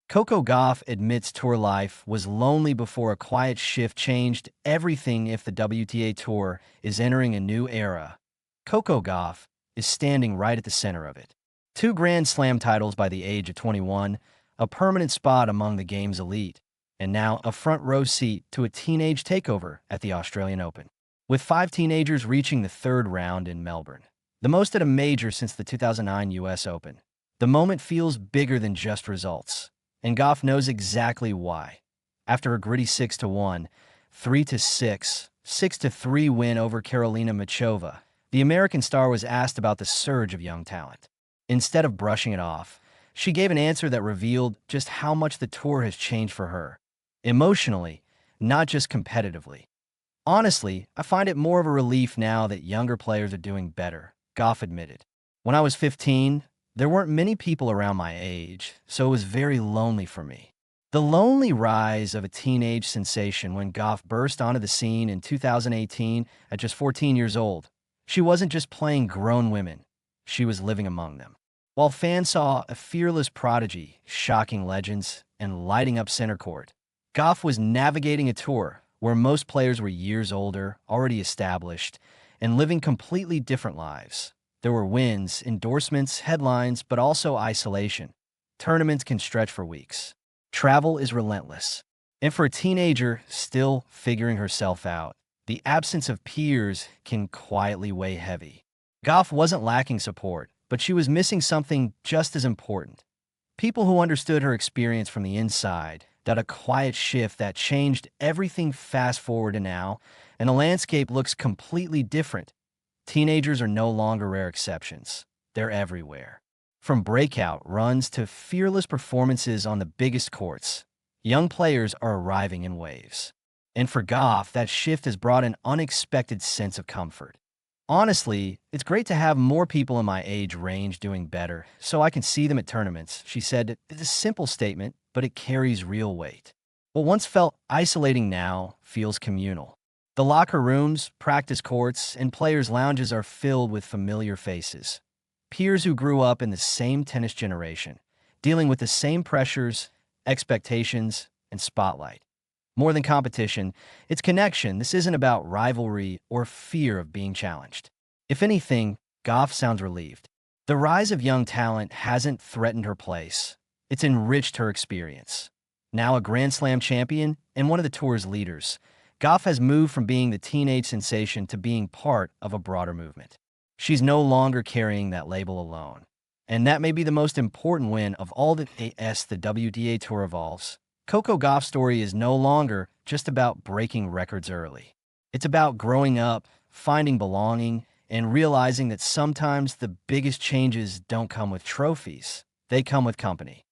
Coco Gauff admits tour life was lonely before a quiet shift changed everything. If the WTA Tour is entering a new era, Coco Gauff is standing right at the center of it. Two Grand Slam titles by the age of 21, a permanent spot among the game's elite, and now a front row seat to a teenage takeover at the Australian Open. With five teenagers reaching the third round in Melbourne, the most at a major since the 2009 US Open, the moment feels bigger than just results. And Gauff knows exactly why. After a gritty 6-1, 3-6, 6-3 win over Karolina Machova, the American star was asked about the surge of young talent. Instead of brushing it off, she gave an answer that revealed just how much the tour has changed for her. Emotionally, not just competitively. Honestly, I find it more of a relief now that younger players are doing better, Gauff admitted. When I was 15, there weren't many people around my age, so it was very lonely for me. The lonely rise of a teenage sensation when Gauff burst onto the scene in 2018 at just 14 years old. She wasn't just playing grown women, she was living among them. While fans saw a fearless prodigy, shocking legends, and lighting up center court, Gauff was navigating a tour where most players were years older, already established, and living completely different lives. There were wins, endorsements, headlines, but also isolation. Tournaments can stretch for weeks. Travel is relentless. And for a teenager still figuring herself out, the absence of peers can quietly weigh heavy. Gauff wasn't lacking support, but she was missing something just as important. People who understood her experience from the inside. That a quiet shift that changed everything. Fast forward to now, and the landscape looks completely different. Teenagers are no longer rare exceptions. They're everywhere. From breakout runs to fearless performances on the biggest courts, young players are arriving in waves. And for Gauff, that shift has brought an unexpected sense of comfort. Honestly, it's great to have more people in my age range doing better, so I can see them at tournaments, she said. It's a simple statement, but it carries real weight. What once felt isolating now feels communal. The locker rooms, practice courts, and players' lounges are filled with familiar faces. Peers who grew up in the same tennis generation, dealing with the same pressures, expectations, and spotlight. More than competition, it's connection. This isn't about rivalry or fear of being challenged. If anything, Gauff sounds relieved. The rise of young talent hasn't threatened her place. It's enriched her experience. Now a Grand Slam champion and one of the tour's leaders, Gauff has moved from being the teenage sensation to being part of a broader movement. She's no longer carrying that label alone. And that may be the most important win of all that as the WTA Tour evolves. Coco Gauff's story is no longer just about breaking records early. It's about growing up, finding belonging, and realizing that sometimes the biggest changes don't come with trophies. They come with company.